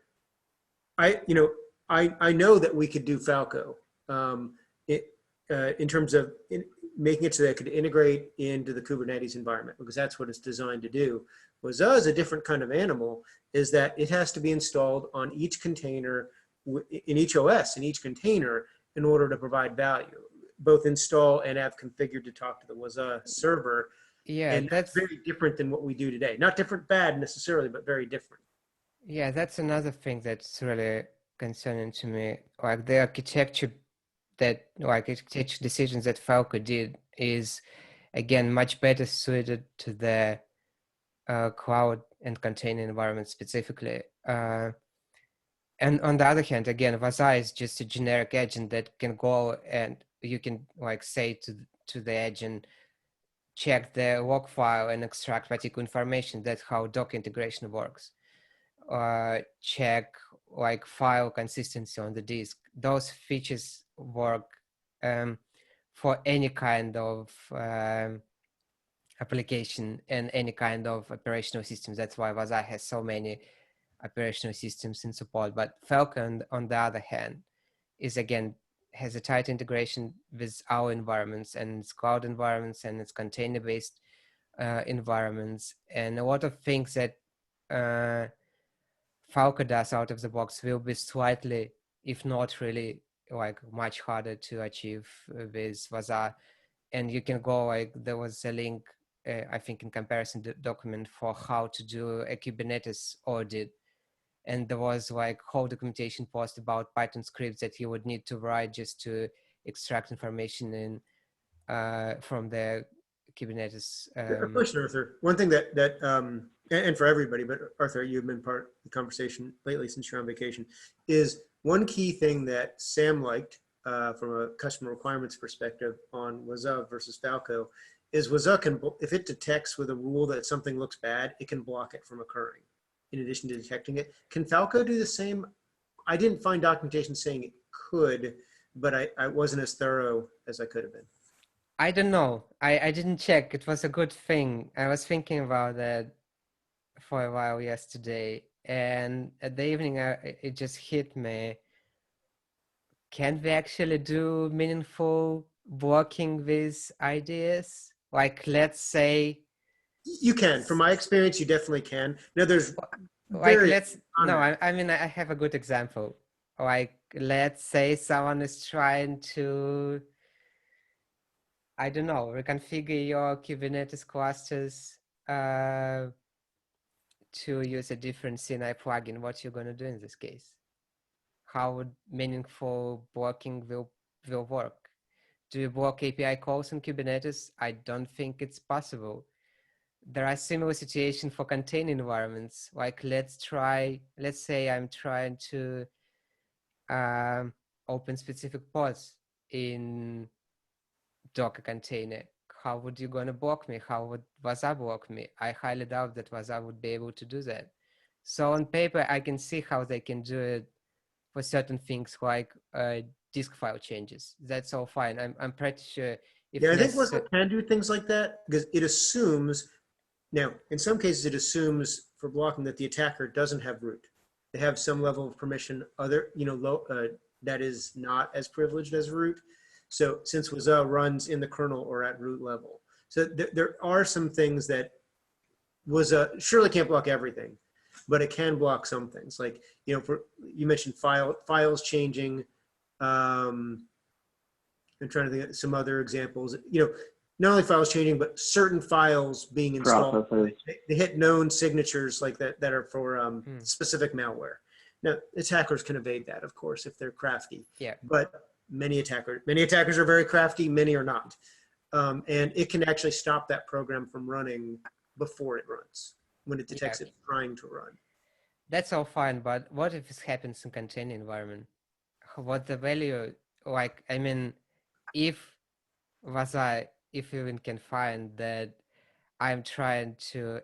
I know that we could do Falco in terms of making it so that it could integrate into the Kubernetes environment, because that's what it's designed to do. Waza is a different kind of animal, is that it has to be installed on each container, in each OS, in each container, in order to provide value, both install and have configured to talk to the Waza server. Yeah, and that's very different than what we do today. Not different bad necessarily, but very different. Yeah, that's another thing that's really concerning to me. Like the architecture decisions that Falco did is, again, much better suited to the cloud and container environment specifically. And on the other hand, again, Waza is just a generic agent that can go and you can say to the agent, check the log file and extract particular information. That's how Docker integration works. Check file consistency on the disk. Those features work for any kind of application and any kind of operational systems. That's why Vaza has so many operational systems in support. But Falcon, on the other hand, is again has a tight integration with our environments and its cloud environments and its container-based environments, and a lot of things that Falcon does out of the box will be slightly, if not really, like much harder to achieve with Vaza. And you can go, like, there was a link, I think, in comparison document for how to do a Kubernetes audit. And there was like whole documentation post about Python scripts that you would need to write just to extract information in from the Kubernetes. A question, Arthur. One thing that and for everybody, but Arthur, you've been part of the conversation lately since you're on vacation, is one key thing that Sam liked from a customer requirements perspective on Waza versus Falco is Waza can, if it detects with a rule that something looks bad, it can block it from occurring in addition to detecting it. Can Falco do the same? I didn't find documentation saying it could, but I wasn't as thorough as I could have been. I don't know. I didn't check. It was a good thing. I was thinking about that for a while yesterday, and at the evening it just hit me. Can we actually do meaningful blocking with ideas? Like, let's say you can. From my experience, you definitely can. Now there's like I mean, I have a good example. Like, let's say someone is trying to, I don't know, reconfigure your Kubernetes clusters to use a different CNI plugin. What you're going to do in this case? How would meaningful blocking will work? Do you block API calls in Kubernetes? I don't think it's possible. There are similar situations for container environments. Like, let's say I'm trying to open specific pods in Docker container. How would you gonna block me? How would Vaza block me? I highly doubt that Vaza would be able to do that. So on paper, I can see how they can do it for certain things like disk file changes. That's all fine. I'm pretty sure. I think Waza can do things like that because it assumes, now in some cases it assumes for blocking that the attacker doesn't have root. They have some level of permission, that is not as privileged as root. So since Waza runs in the kernel or at root level. So there are some things that Waza surely can't block everything, but it can block some things. Like, you mentioned files changing. I'm trying to think of some other examples. Not only files changing, but certain files being installed. They hit known signatures like that are for specific malware. Now, attackers can evade that, of course, if they're crafty. Yeah. But many attackers are very crafty. Many are not, and it can actually stop that program from running before it runs when it detects it trying to run. That's all fine, but what if this happens in container environment? What the value, like, I mean, if Vaza, if you even can find that I'm trying to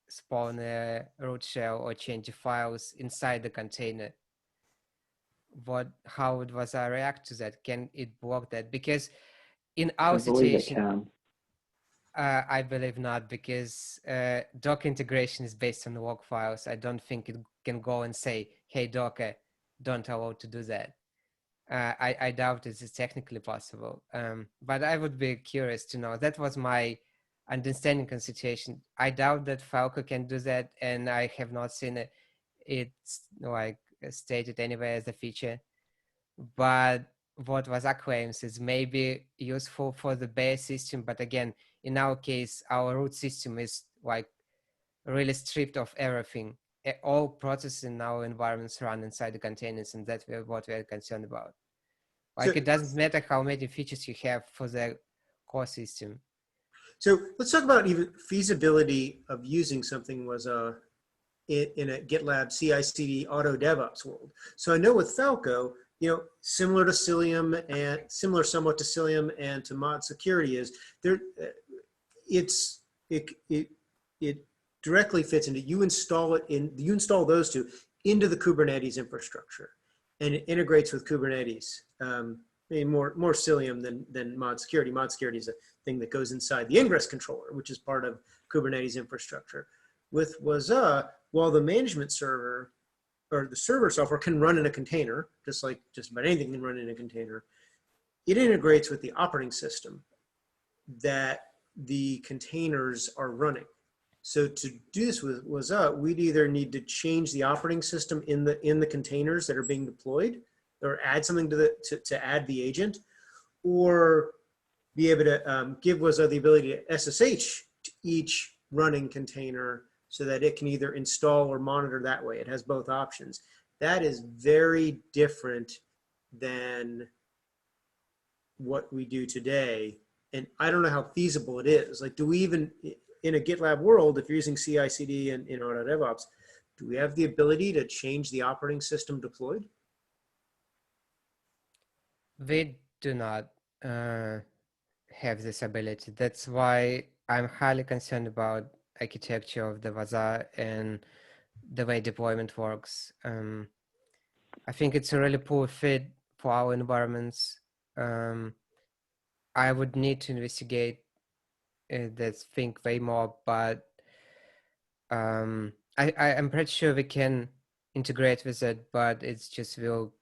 spawn a root shell or change the files inside the container, how would Vaza react to that? Can it block that? Because in our situation, I believe not, because Docker integration is based on log files. I don't think it can go and say, hey, Docker, don't allow to do that. I doubt it is technically possible. But I would be curious to know. That was my understanding of the situation. I doubt that Falco can do that, and I have not seen it. It's like stated anywhere as a feature. But what Vaza claims is maybe useful for the base system, but again, in our case, our root system is like really stripped of everything. All processes in our environments run inside the containers, and that's what we're concerned about. Like, it doesn't matter how many features you have for the core system. So let's talk about even feasibility of using something in a GitLab CI/CD auto DevOps world. So I know with Falco, similar to Cilium and similar somewhat to Cilium and to Mod Security is there. It directly fits into, you install those two into the Kubernetes infrastructure, and it integrates with Kubernetes. More Cilium than Mod Security. Mod Security is thing that goes inside the ingress controller, which is part of Kubernetes infrastructure. With Waza, while the management server or the server software can run in a container, just like just about anything can run in a container, it integrates with the operating system that the containers are running. So to do this with Waza, we'd either need to change the operating system in the containers that are being deployed, or add something to add the agent, or be able to give Waza the ability to SSH to each running container so that it can either install or monitor that way. It has both options. That is very different than what we do today. And I don't know how feasible it is. Like, do we even, in a GitLab world, if you're using CI/CD and in AutoDevOps, do we have the ability to change the operating system deployed? We do not have this ability. That's why I'm highly concerned about architecture of the Waza and the way deployment works. I think it's a really poor fit for our environments. I would need to investigate this thing way more, but I'm pretty sure we can integrate with it, but it's just will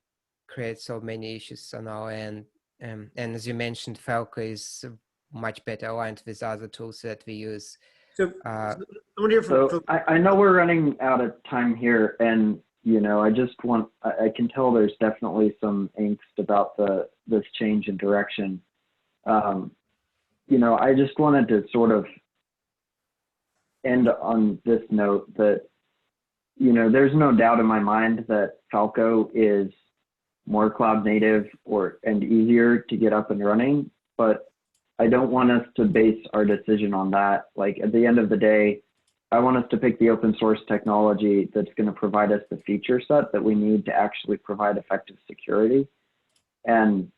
create so many issues on our end. And as you mentioned, Falco is much better aligned with other tools that we use. So I want to hear from. So I know we're running out of time here, and I can tell there's definitely some angst about this change in direction. I just wanted to sort of end on this note that, there's no doubt in my mind that Falco is more cloud native and easier to get up and running, but I don't want us to base our decision on that. Like, at the end of the day, I want us to pick the open source technology that's going to provide us the feature set that we need to actually provide effective security. And,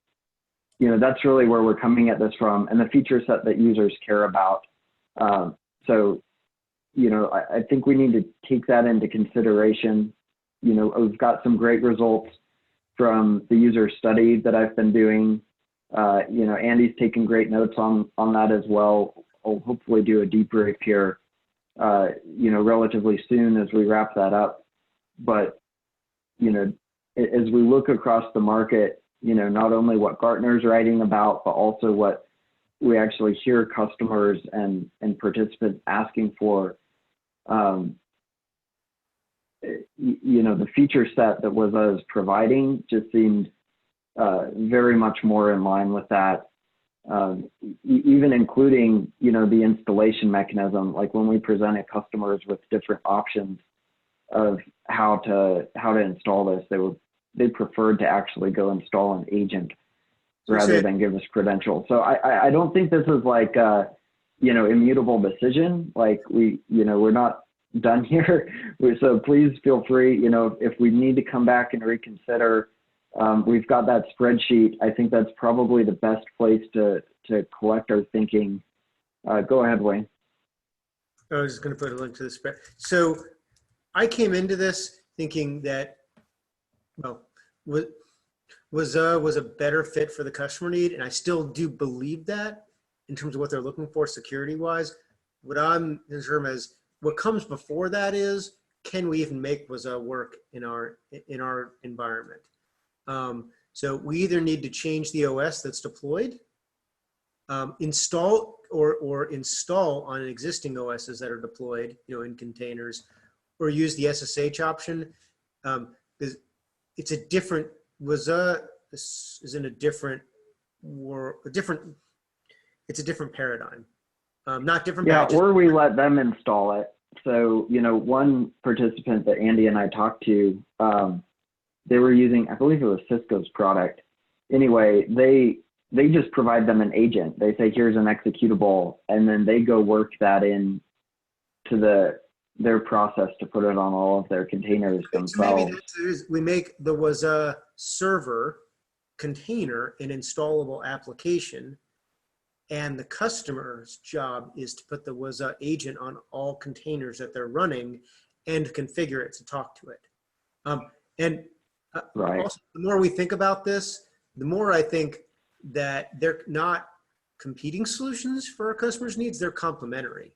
that's really where we're coming at this from, and the feature set that users care about. So, I think we need to take that into consideration. We've got some great results from the user study that I've been doing. Andy's taken great notes on that as well. I'll hopefully do a debrief here, relatively soon as we wrap that up. But, as we look across the market, not only what Gartner's writing about, but also what we actually hear customers and participants asking for, the feature set that Waza is providing just seemed very much more in line with that, even including, the installation mechanism. Like, when we presented customers with different options of how to install this, they preferred to actually go install an agent rather than give us credentials. So I don't think this is like a, immutable decision. Like, we're not done here. So please feel free, if we need to come back and reconsider, we've got that spreadsheet. I think that's probably the best place to collect our thinking. Go ahead, Wayne. I was just going to put a link to the spread. So I came into this thinking that, was a better fit for the customer need, and I still do believe that in terms of what they're looking for security-wise. What I'm concerned as what comes before that is, can we even make Waza work in our environment? So we either need to change the OS that's deployed, install or install on existing OSs that are deployed, in containers, or use the SSH option. It's a different, Waza is in a different world, it's a different paradigm. Not different. Yeah, or we let them install it. So, one participant that Andy and I talked to, they were using, I believe it was Cisco's product. Anyway, they just provide them an agent. They say, here's an executable, and then they go work that in to their process to put it on all of their containers themselves. Maybe we make the Waza server container an installable application, and the customer's job is to put the Waza agent on all containers that they're running and configure it to talk to it. Right. Also, the more we think about this, the more I think that they're not competing solutions for our customers' needs. They're complementary.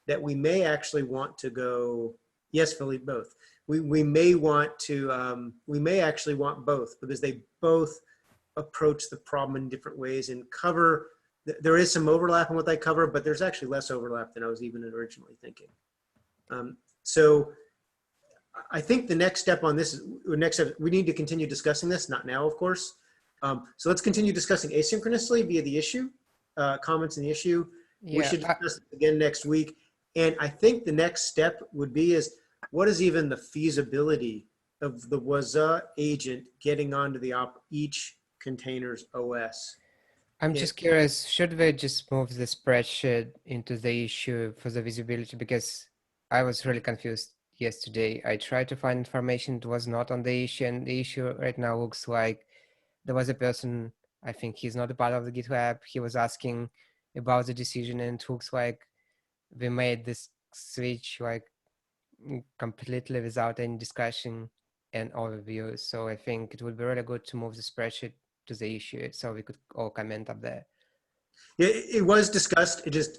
That we may actually want to go, yes, Philippe, both. We may want to, we may actually want both because they both approach the problem in different ways and cover, there is some overlap in what they cover, but there's actually less overlap than I was even originally thinking. So I think the next step on this, we need to continue discussing this, not now, of course. So let's continue discussing asynchronously via the issue, comments in the issue. Yeah, We should discuss it again next week. And I think the next step would be is, what is even the feasibility of the Waza agent getting onto the each container's OS? I'm just curious, should we just move the spreadsheet into the issue for the visibility? Because I was really confused yesterday. I tried to find information, it was not on the issue, and the issue right now looks like there was a person, I think he's not a part of the GitLab, he was asking about the decision, and it looks like we made this switch like completely without any discussion and overview. So I think it would be really good to move the spreadsheet to the issue so we could all comment up there. Yeah, it was discussed. It just,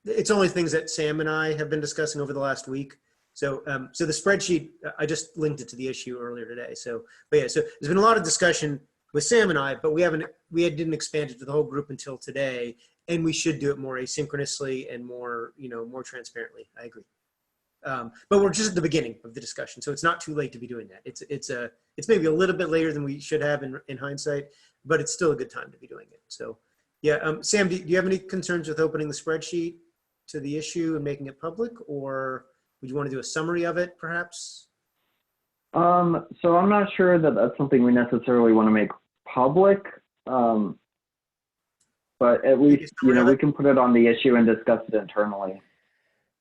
it's only things that Sam and I have been discussing over the last week. So, so the spreadsheet, I just linked it to the issue earlier today. So, but yeah, so there's been a lot of discussion with Sam and I, but didn't expand it to the whole group until today. And we should do it more asynchronously and more, more transparently. I agree. But we're just at the beginning of the discussion, so it's not too late to be doing that. It's maybe a little bit later than we should have in hindsight, but it's still a good time to be doing it. So, yeah, Sam, do you have any concerns with opening the spreadsheet to the issue and making it public, or would you want to do a summary of it, perhaps? So I'm not sure that that's something we necessarily want to make public, but at least we can put it on the issue and discuss it internally.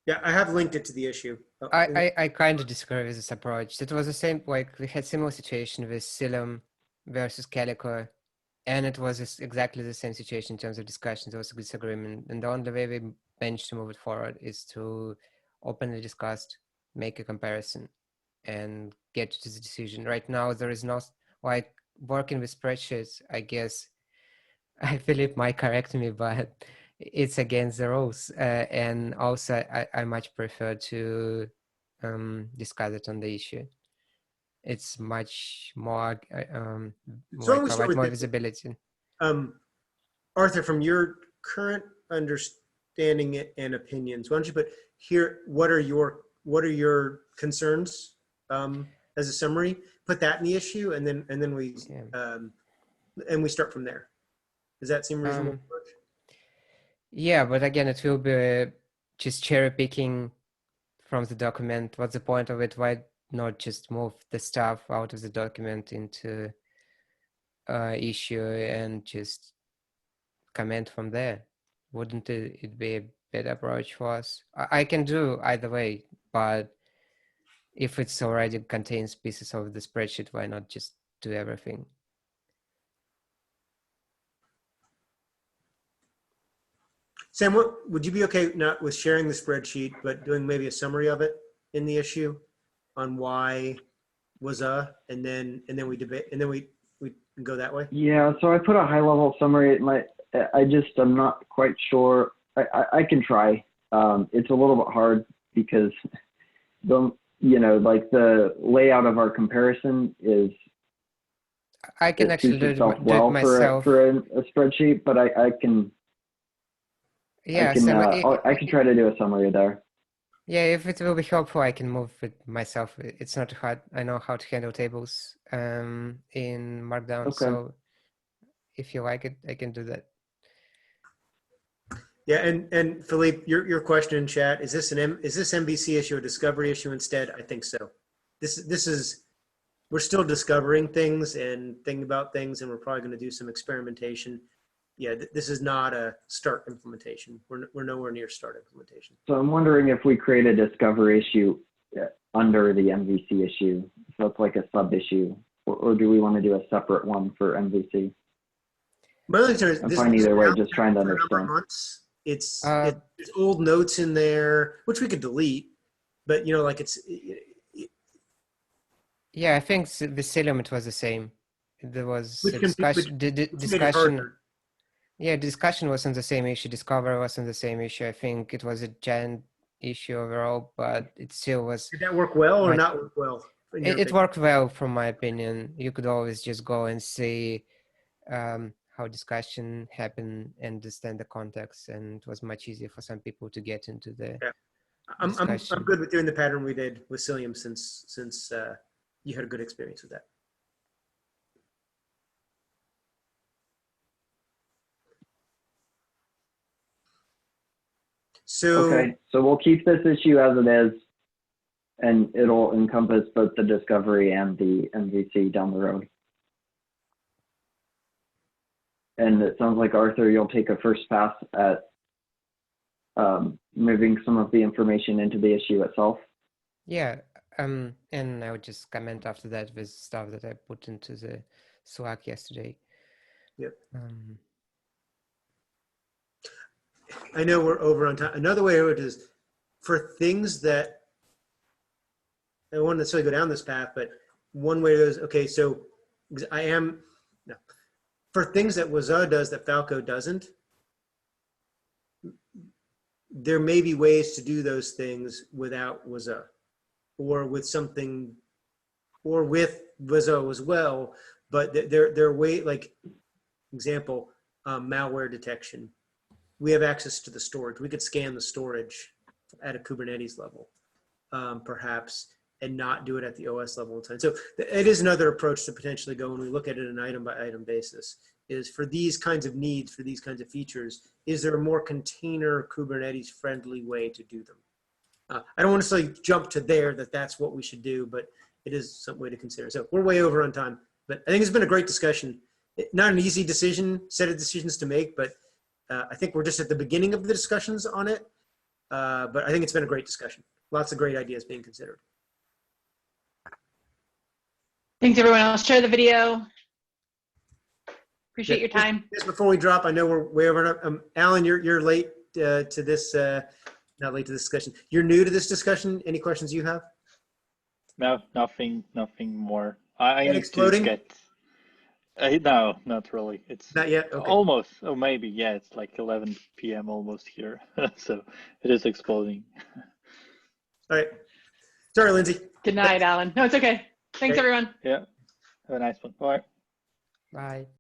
Yeah, I have linked it to the issue. I kind of disagree with this approach. It was the same, like we had similar situation with Cilium versus Calico, and it was exactly the same situation in terms of discussion. There was a disagreement, and the only way we managed to move it forward is to openly discuss, make a comparison, and get to the decision. Right now, there is no, like, working with spreadsheets, I guess, Philip might correct me, but it's against the rules. And also, I much prefer to discuss it on the issue. It's much more, provide more visibility. Arthur, from your current understanding and opinions, why don't you put here, what are your concerns as a summary? Put that in the issue, and then we start from there. Does that seem reasonable? Yeah, but again, it will be just cherry picking from the document. What's the point of it? Why not just move the stuff out of the document into issue and just comment from there? Wouldn't it be a better approach for us? I can do either way, but if it's already contains pieces of the spreadsheet, why not just do everything? Sam, would you be okay not with sharing the spreadsheet, but doing maybe a summary of it in the issue on why was and then we debate, and then we go that way? Yeah, so I put a high level summary. I'm not quite sure. I can try. It's a little bit hard because the layout of our comparison is. I can actually do it myself for a spreadsheet, but I can. Yeah, I can try to do a summary there. Yeah, if it will be helpful, I can move it myself. It's not hard. I know how to handle tables in Markdown. Okay. So if you like it, I can do that. Yeah, and Philippe, your question in chat, is this MVC issue a discovery issue instead? I think so. This is, we're still discovering things and thinking about things, and we're probably going to do some experimentation. Yeah, this is not a start implementation. We're nowhere near start implementation. So I'm wondering if we create a discovery issue under the MVC issue, so it's like a sub issue, or do we want to do a separate one for MVC? My only concern is I'm fine either way, just trying to understand. It's there's old notes in there, which we could delete, but Yeah, I think the Cilium, it was the same. There was a discussion. Yeah, discussion wasn't the same issue. Discovery wasn't the same issue. I think it was a giant issue overall, but it still was. Did that work well or Right. not work well? in your It opinion? worked well, from my opinion. You could always just go and see how discussion happened and understand the context, and it was much easier for some people to get into the I'm discussion. good with doing the pattern we did with Cilium since you had a good experience with that. So Okay, so we'll keep this issue as it is, and it'll encompass both the discovery and the MVC down the road. And it sounds like, Arthur, you'll take a first pass at moving some of the information into the issue itself. Yeah, and I would just comment after that with stuff that I put into the Slack yesterday. Yep. Um, I know we're over on time. Another way it is for things that I don't want to necessarily go down this path, but one way is, okay, so for things that Waza does that Falco doesn't, there may be ways to do those things without Waza or with something, or with Waza as well, but they're way, like, example, malware detection. We have access to the storage. We could scan the storage at a Kubernetes level, perhaps, and not do it at the OS level in time. So it is another approach to potentially go when we look at it an item by item basis, is for these kinds of needs, for these kinds of features, is there a more container Kubernetes friendly way to do them? I don't want to say jump to there that's what we should do, but it is some way to consider. So we're way over on time, but I think it's been a great discussion. Not an easy set of decisions to make, but I think we're just at the beginning of the discussions on it. But I think it's been a great discussion. Lots of great ideas being considered. Thanks everyone else. Share the video. Appreciate Yeah, your time. Just before we drop, I know we're way over. Alan, you're late to this. Not late to this discussion. You're new to this discussion. Any questions you have? No, nothing more. I Yet need exploding? to get. No, not really. It's Not yet. Okay. almost. Oh, maybe. Yeah, it's like 11 p.m. almost here, so it is exploding. All right. Sorry, Lindsay. Good night, Alan. No, it's okay. Thanks Okay. everyone. Yeah. Have a nice one. Bye. bye.